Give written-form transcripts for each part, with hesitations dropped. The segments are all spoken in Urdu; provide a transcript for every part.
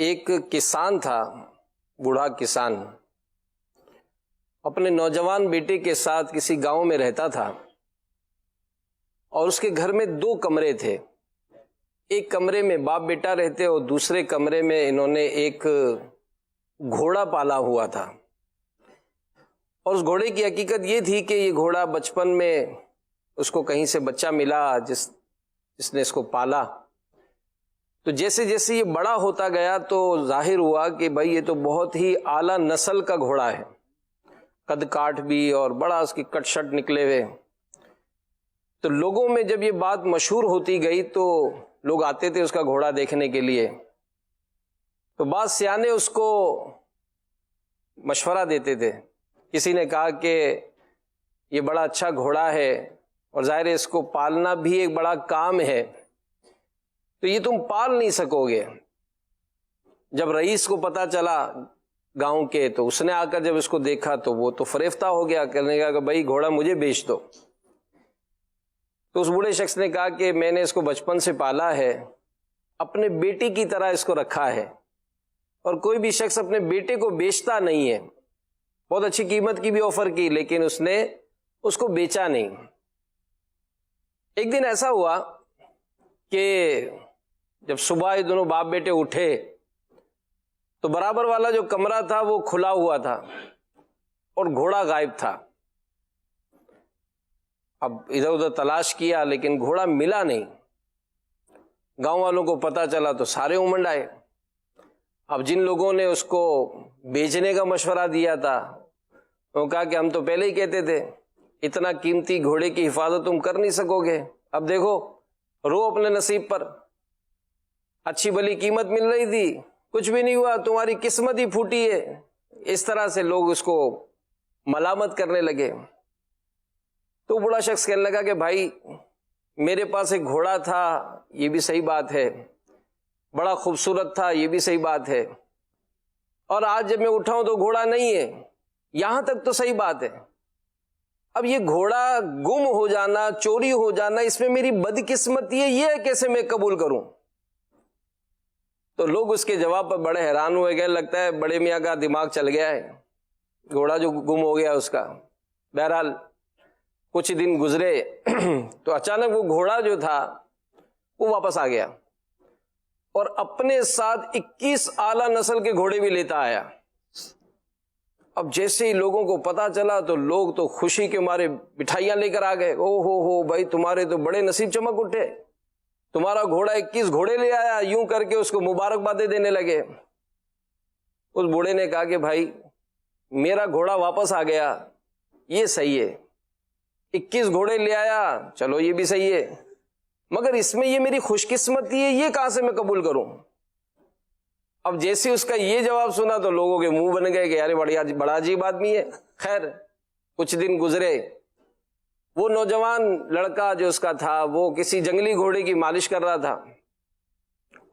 ایک کسان تھا، بوڑھا کسان، اپنے نوجوان بیٹے کے ساتھ کسی گاؤں میں رہتا تھا، اور اس کے گھر میں 2 کمرے تھے۔ ایک کمرے میں باپ بیٹا رہتے اور دوسرے کمرے میں انہوں نے ایک گھوڑا پالا ہوا تھا، اور اس گھوڑے کی حقیقت یہ تھی کہ یہ گھوڑا بچپن میں اس کو کہیں سے بچہ ملا جس نے اس کو پالا، تو جیسے جیسے یہ بڑا ہوتا گیا تو ظاہر ہوا کہ بھائی یہ تو بہت ہی اعلیٰ نسل کا گھوڑا ہے، قد کاٹ بھی اور بڑا اس کی کٹ شٹ نکلے ہوئے۔ تو لوگوں میں جب یہ بات مشہور ہوتی گئی تو لوگ آتے تھے اس کا گھوڑا دیکھنے کے لیے، تو بعض سیانے اس کو مشورہ دیتے تھے۔ کسی نے کہا کہ یہ بڑا اچھا گھوڑا ہے اور ظاہر ہے اس کو پالنا بھی ایک بڑا کام ہے، تو یہ تم پال نہیں سکو گے۔ جب رئیس کو پتا چلا گاؤں کے، تو اس نے آ کر جب اس کو دیکھا تو وہ تو فریفتہ ہو گیا، کہنے لگا کہ بھائی گھوڑا مجھے بیچ دو۔ تو اس بوڑھے شخص نے کہا کہ میں نے اس کو بچپن سے پالا ہے، اپنے بیٹی کی طرح اس کو رکھا ہے، اور کوئی بھی شخص اپنے بیٹے کو بیچتا نہیں ہے۔ بہت اچھی قیمت کی بھی آفر کی، لیکن اس نے اس کو بیچا نہیں۔ ایک دن ایسا ہوا کہ جب صبح یہ دونوں باپ بیٹے اٹھے تو برابر والا جو کمرہ تھا وہ کھلا ہوا تھا اور گھوڑا غائب تھا۔ اب ادھر ادھر تلاش کیا لیکن گھوڑا ملا نہیں۔ گاؤں والوں کو پتا چلا تو سارے امنڈ آئے۔ اب جن لوگوں نے اس کو بیچنے کا مشورہ دیا تھا وہ کہا کہ ہم تو پہلے ہی کہتے تھے اتنا قیمتی گھوڑے کی حفاظت تم کر نہیں سکو گے، اب دیکھو رو اپنے نصیب پر، اچھی بھلی قیمت مل رہی تھی، کچھ بھی نہیں ہوا، تمہاری قسمت ہی پھوٹی ہے۔ اس طرح سے لوگ اس کو ملامت کرنے لگے۔ تو بڑا شخص کہنے لگا کہ بھائی میرے پاس ایک گھوڑا تھا، یہ بھی صحیح بات ہے، بڑا خوبصورت تھا، یہ بھی صحیح بات ہے، اور آج جب میں اٹھا ہوں تو گھوڑا نہیں ہے، یہاں تک تو صحیح بات ہے۔ اب یہ گھوڑا گم ہو جانا، چوری ہو جانا، اس میں میری بدقسمتی ہے، یہ کیسے میں قبول کروں؟ تو لوگ اس کے جواب پر بڑے حیران ہوئے گئے، لگتا ہے بڑے میاں کا دماغ چل گیا ہے، گھوڑا جو گم ہو گیا اس کا۔ بہرحال کچھ دن گزرے تو اچانک وہ گھوڑا جو تھا وہ واپس آ گیا، اور اپنے ساتھ 21 اعلیٰ نسل کے گھوڑے بھی لیتا آیا۔ اب جیسے ہی لوگوں کو پتا چلا تو لوگ تو خوشی کے مارے مٹھائیاں لے کر آ گئے، او ہو بھائی تمہارے تو بڑے نصیب چمک اٹھے، تمہارا گھوڑا 21 گھوڑے لے آیا، یوں کر کے اس کو مبارکبادیں دینے لگے۔ اس بوڑھے نے کہا کہ بھائی میرا گھوڑا واپس آ گیا، یہ صحیح ہے، 21 گھوڑے لے آیا، چلو یہ بھی صحیح ہے، مگر اس میں یہ میری خوش قسمتی ہے، یہ کہاں سے میں قبول کروں؟ اب جیسے اس کا یہ جواب سنا تو لوگوں کے منہ بن گئے کہ یار بڑا عجیب آدمی ہے۔ خیر کچھ دن گزرے، وہ نوجوان لڑکا جو اس کا تھا وہ کسی جنگلی گھوڑے کی مالش کر رہا تھا،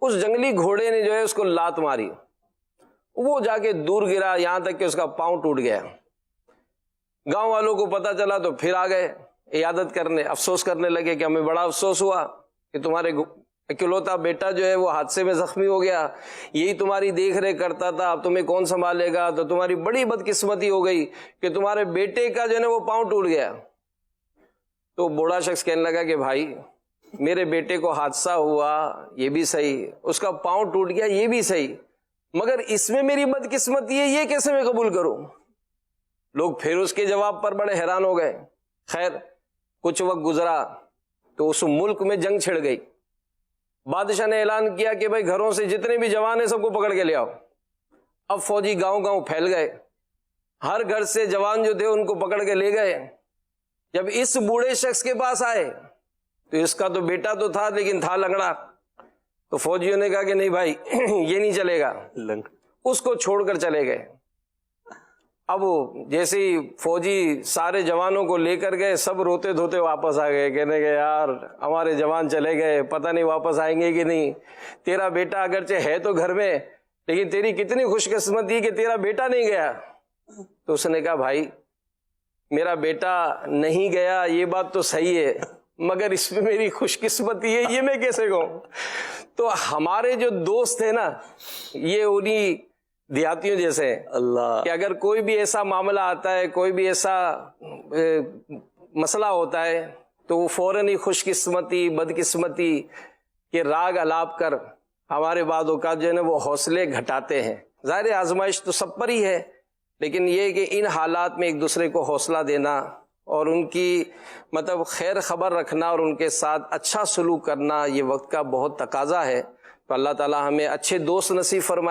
اس جنگلی گھوڑے نے جو ہے اس کو لات ماری، وہ جا کے دور گرا، یہاں تک کہ اس کا پاؤں ٹوٹ گیا۔ گاؤں والوں کو پتا چلا تو پھر آ گئے عیادت کرنے، افسوس کرنے لگے کہ ہمیں بڑا افسوس ہوا کہ تمہارے اکلوتا بیٹا جو ہے وہ حادثے میں زخمی ہو گیا، یہی تمہاری دیکھ ریکھ کرتا تھا، اب تمہیں کون سنبھالے گا؟ تو تمہاری بڑی بدقسمتی ہو گئی کہ تمہارے بیٹے کا جو ہے نا وہ پاؤں ٹوٹ گیا۔ تو بوڑھا شخص کہنے لگا کہ بھائی میرے بیٹے کو حادثہ ہوا، یہ بھی صحیح، اس کا پاؤں ٹوٹ گیا، یہ بھی صحیح، مگر اس میں میری بدقسمتی ہے، یہ کیسے میں قبول کروں؟ لوگ پھر اس کے جواب پر بڑے حیران ہو گئے۔ خیر کچھ وقت گزرا تو اس ملک میں جنگ چھڑ گئی۔ بادشاہ نے اعلان کیا کہ بھائی گھروں سے جتنے بھی جوان ہیں سب کو پکڑ کے لے آؤ۔ اب فوجی گاؤں گاؤں پھیل گئے، ہر گھر سے جوان جو تھے ان کو پکڑ کے لے گئے۔ جب اس بوڑھے شخص کے پاس آئے تو اس کا تو بیٹا تو تھا لیکن تھا لنگڑا، تو فوجیوں نے کہا کہ نہیں بھائی یہ نہیں چلے گا، اس کو چھوڑ کر چلے گئے۔ اب جیسے ہی فوجی سارے جوانوں کو لے کر گئے، سب روتے دھوتے واپس آ گئے، کہنے گئے یار ہمارے جوان چلے گئے، پتہ نہیں واپس آئیں گے کہ نہیں، تیرا بیٹا اگرچہ ہے تو گھر میں لیکن تیری کتنی خوش قسمتی کہ تیرا بیٹا نہیں گیا۔ تو اس نے کہا بھائی میرا بیٹا نہیں گیا یہ بات تو صحیح ہے، مگر اس میں میری خوش قسمتی ہے، یہ میں کیسے کہوں؟ تو ہمارے جو دوست ہیں نا، یہ انہی دیہاتیوں جیسے ہیں اللہ، کہ اگر کوئی بھی ایسا معاملہ آتا ہے، کوئی بھی ایسا مسئلہ ہوتا ہے تو وہ فوراً ہی خوش قسمتی، بدقسمتی کے راگ الاپ کر ہمارے بعد اوقات جو ہے نا وہ حوصلے گھٹاتے ہیں۔ ظاہر آزمائش تو سب پر ہی ہے، لیکن یہ کہ ان حالات میں ایک دوسرے کو حوصلہ دینا اور ان کی مطلب خیر خبر رکھنا اور ان کے ساتھ اچھا سلوک کرنا، یہ وقت کا بہت تقاضا ہے۔ تو اللہ تعالی ہمیں اچھے دوست نصیب فرمائے۔